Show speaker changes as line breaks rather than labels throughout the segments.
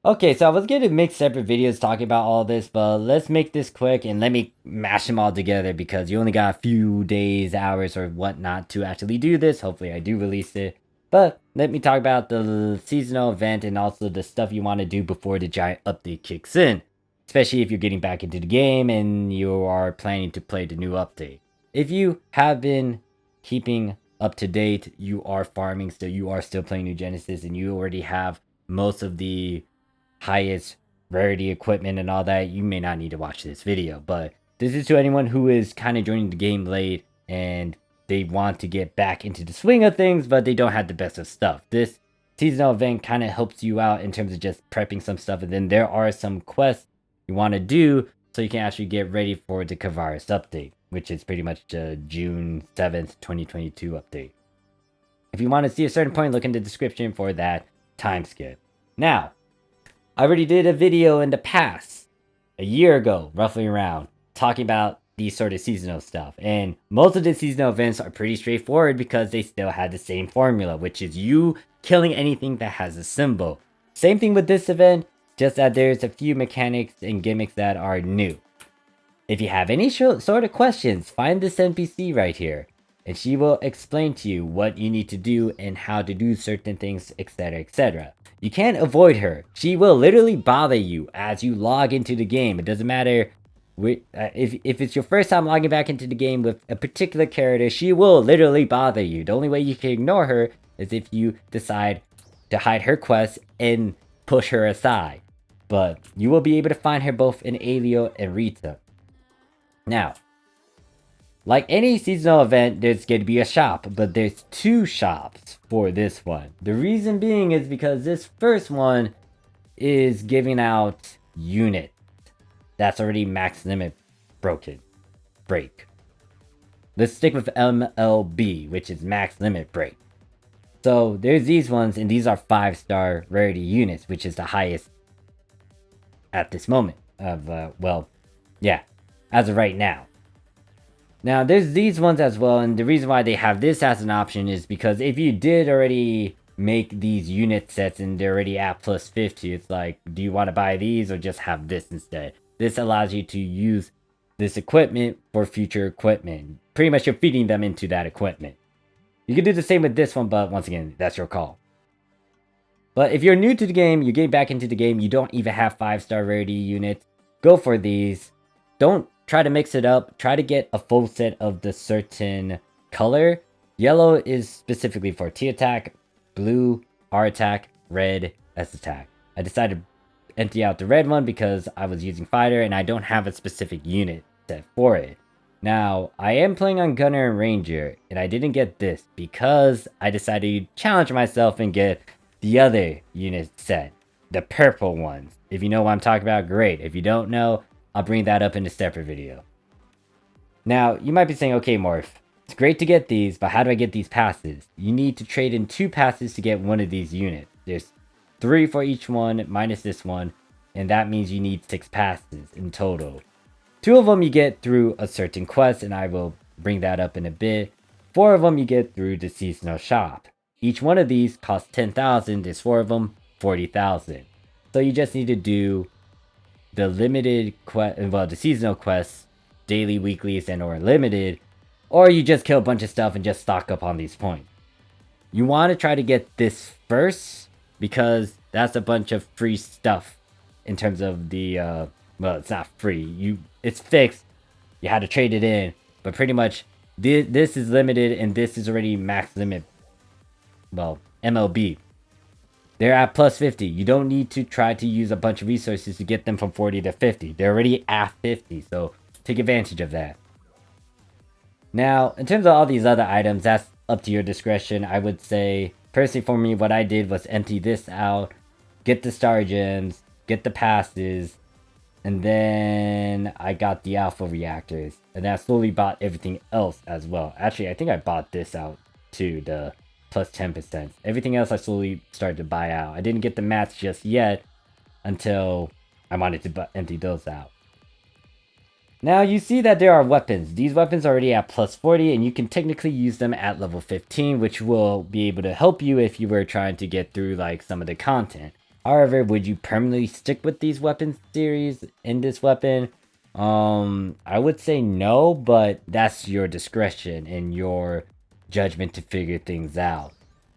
Okay, so I was gonna make separate videos talking about all this, but let's make this quick and let me mash them all together because you only got a few days, hours, or whatnot to actually do this. Hopefully I do release it. But let me talk about the seasonal event and also the stuff you want to do before the giant update kicks in. Especially if you're getting back into the game and you are planning to play the new update. If you have been keeping up to date, you are farming still, you are still playing New Genesis, and you already have most of the highest rarity equipment and all that, you may not need to watch this video. But this is to anyone who is kind of joining the game late and they want to get back into the swing of things, but they don't have the best of stuff. This seasonal event kind of helps you out in terms of just prepping some stuff, and then there are some quests you want to do so you can actually get ready for the Kvaris update, which is pretty much the June 7th, 2022 update. If you want to see a certain point, look in the description for that time skip. Now, I already did a video in the past, a year ago, roughly around, talking about these sort of seasonal stuff. And most of the seasonal events are pretty straightforward because they still had the same formula, which is you killing anything that has a symbol. Same thing with this event, just that there's a few mechanics and gimmicks that are new. If you have any sort of questions, find this NPC right here, and she will explain to you what you need to do and how to do certain things, etc, etc. You can't avoid her. She will literally bother you as you log into the game. It doesn't matter if it's your first time logging back into the game with a particular character, she will literally bother you. The only way you can ignore her is if you decide to hide her quest and push her aside. But you will be able to find her both in Alio and Rita. Now, like any seasonal event, there's going to be a shop, but there's two shops for this one. The reason being is because this first one is giving out units that's already max limit break. Let's stick with MLB, which is max limit break. So there's these ones, and these are 5-star rarity units, which is the highest at this moment of, as of right now. Now, there's these ones as well, and the reason why they have this as an option is because if you did already make these unit sets and they're already at plus 50, it's like, do you want to buy these or just have this instead? This allows you to use this equipment for future equipment. Pretty much you're feeding them into that equipment. You can do the same with this one, but once again, that's your call. But if you're new to the game, you're getting back into the game, you don't even have 5-star rarity units, go for these. Don't try to mix it up. Try to get a full set of the certain color. Yellow is specifically for T attack, blue, R attack, red, S attack. I decided to empty out the red one because I was using fighter and I don't have a specific unit set for it. Now, I am playing on Gunner and Ranger, and I didn't get this because I decided to challenge myself and get the other unit set, the purple ones. If you know what I'm talking about, great. If you don't know, I'll bring that up in a separate video. Now, you might be saying, okay, Morph, it's great to get these, but how do I get these passes? You need to trade in 2 passes to get one of these units. There's 3 for each one, minus this one, and that means you need 6 passes in total. 2 of them you get through a certain quest, and I will bring that up in a bit. 4 of them you get through the seasonal shop. Each one of these costs 10,000, there's 4 of them, 40,000. So you just need to do the limited the seasonal quests, daily, weeklies, and or limited, or you just kill a bunch of stuff and just stock up on these points. You want to try to get this first because that's a bunch of free stuff in terms of the well, it's not free, it's fixed, you had to trade it in, but pretty much this is limited and this is already max limit. Well, MLB, they're at plus 50. You don't need to try to use a bunch of resources to get them from 40 to 50. They're already at 50, so take advantage of that. Now, in terms of all these other items, that's up to your discretion. I would say, personally for me, what I did was empty this out, get the star gems, get the passes, and then I got the alpha reactors. And then I slowly bought everything else as well. Actually, I think I bought this out too, the plus 10%. Everything else I slowly started to buy out. I didn't get the mats just yet until I wanted to empty those out. Now you see that there are weapons. These weapons are already at plus 40 and you can technically use them at level 15, which will be able to help you if you were trying to get through like some of the content. However, would you permanently stick with these weapon series in this weapon? I would say no, but that's your discretion and your judgment to figure things out.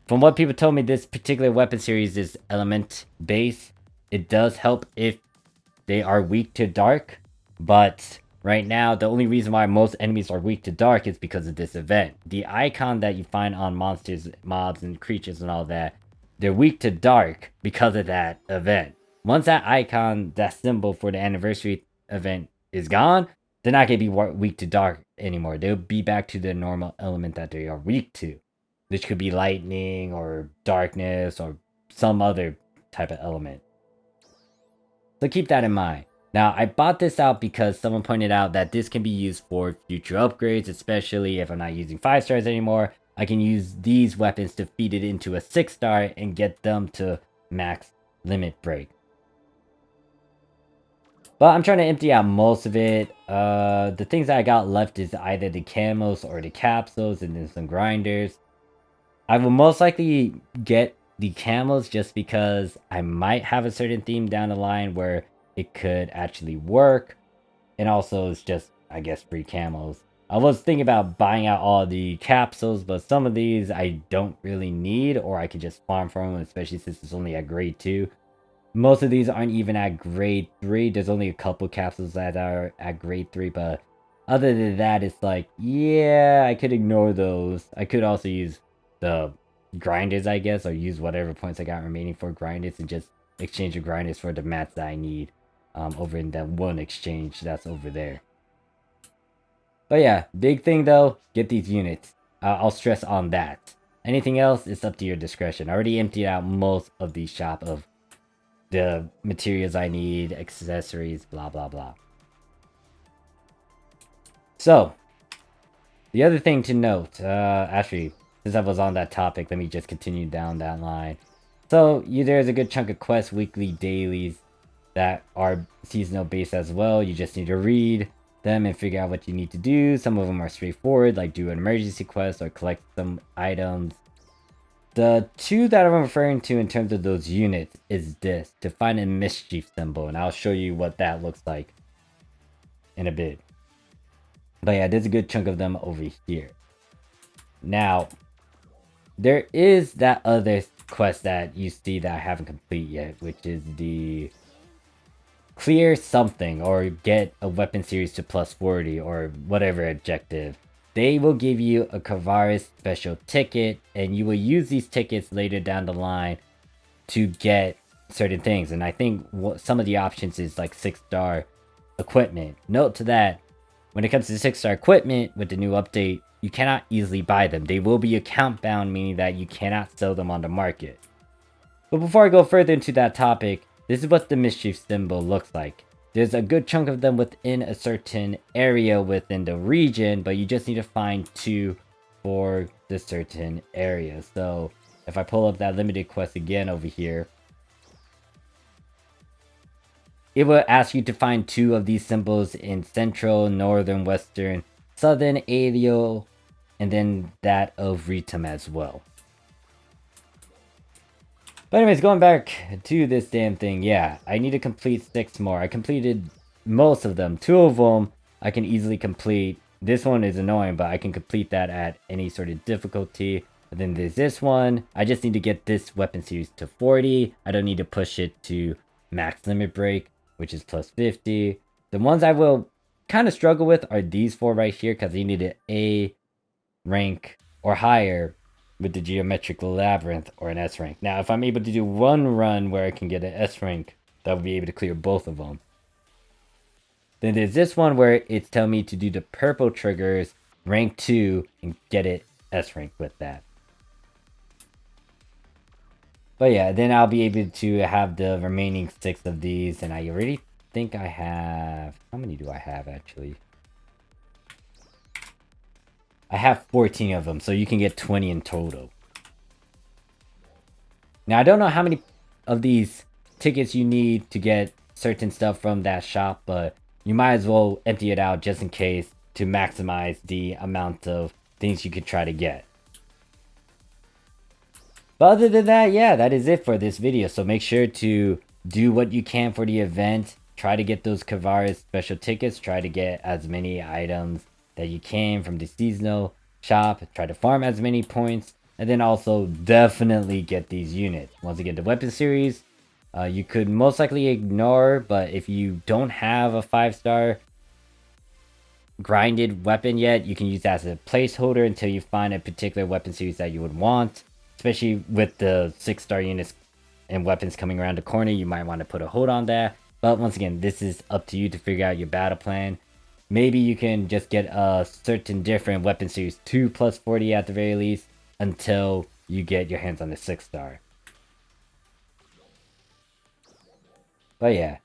From what people told me, this particular weapon series is element based. It does help if they are weak to dark, but right now the only reason why most enemies are weak to dark is because of this event. The icon that you find on monsters, mobs, and creatures and all that, they're weak to dark because of that event. Once that icon, that symbol for the anniversary event is gone, they're not going to be weak to dark anymore. They'll be back to the normal element that they are weak to, which could be lightning or darkness or some other type of element. So keep that in mind. Now, I bought this out because someone pointed out that this can be used for future upgrades, especially if I'm not using 5 stars anymore. I can use these weapons to feed it into a 6 star and get them to max limit break. But I'm trying to empty out most of it. The things that I got left is either the camos or the capsules and then some grinders. I will most likely get the camos just because I might have a certain theme down the line where it could actually work. And also it's just, I guess, free camos. I was thinking about buying out all the capsules, but some of these I don't really need, or I could just farm for them, especially since it's only at grade 2. Most of these aren't even at grade 3. There's only a couple capsules that are at grade 3, but other than that, it's like, yeah, I could ignore those. I could also use the grinders, I guess, or use whatever points I got remaining for grinders and just exchange the grinders for the mats that I need over in that one exchange that's over there. But yeah, big thing though, get these units. I'll stress on that. Anything else, it's up to your discretion. I already emptied out most of the shop of the materials I need, accessories, blah, blah, blah. So, the other thing to note, actually, since I was on that topic, let me just continue down that line. So, there's a good chunk of quests, weekly, dailies, that are seasonal based as well. You just need to read them and figure out what you need to do. Some of them are straightforward, like do an emergency quest or collect some items. The two that I'm referring to in terms of those units is this, to find a Mischief symbol, and I'll show you what that looks like in a bit. But yeah, there's a good chunk of them over here. Now, there is that other quest that you see that I haven't complete yet, which is the clear something or get a weapon series to plus 40 or whatever objective. They will give you a Kvaris Special Ticket, and you will use these tickets later down the line to get certain things. And I think some of the options is like 6-star equipment. Note to that, when it comes to 6-star equipment with the new update, you cannot easily buy them. They will be account bound, meaning that you cannot sell them on the market. But before I go further into that topic, this is what the Mischief symbol looks like. There's a good chunk of them within a certain area within the region, but you just need to find 2 for the certain area. So if I pull up that limited quest again over here, it will ask you to find 2 of these symbols in central, northern, western, southern, Alio, and then that of Ritum as well. But anyways, going back to this damn thing, yeah, I need to complete 6 more. I completed most of them. 2 of them I can easily complete. This one is annoying, but I can complete that at any sort of difficulty. And then there's this one. I just need to get this weapon series to 40. I don't need to push it to max limit break, which is plus 50. The ones I will kind of struggle with are these 4 right here, because you need an A rank or higher with the Geometric Labyrinth or an S rank. Now, if I'm able to do one run where I can get an S rank, that will be able to clear both of them. Then there's this one where it's telling me to do the purple triggers, rank 2, and get it S rank with that. But yeah, then I'll be able to have the remaining 6 of these, and I already think I have... How many do I have, actually? I have 14 of them, so you can get 20 in total. Now, I don't know how many of these tickets you need to get certain stuff from that shop, but you might as well empty it out just in case to maximize the amount of things you could try to get. But other than that, yeah, that is it for this video. So make sure to do what you can for the event. Try to get those Kvaris special tickets. Try to get as many items that you can from the seasonal shop. Try to farm as many points. And then also definitely get these units. Once again, the weapon series, you could most likely ignore. But if you don't have a 5-star grinded weapon yet, you can use that as a placeholder until you find a particular weapon series that you would want. Especially with the 6-star units and weapons coming around the corner, you might want to put a hold on that. But once again, this is up to you to figure out your battle plan. Maybe you can just get a certain different weapon series 2 plus 40 at the very least until you get your hands on the 6-star. But yeah,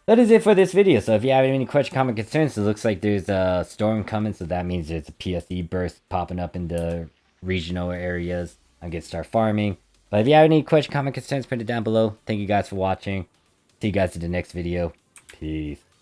that is it for this video. So if you have any question, comment, concerns, it looks like there's a storm coming, so that means there's a PSE burst popping up in the regional areas. I'm gonna start farming. But if you have any question, comment, concerns, put it down below. Thank you guys for watching. See you guys in the next video. Peace.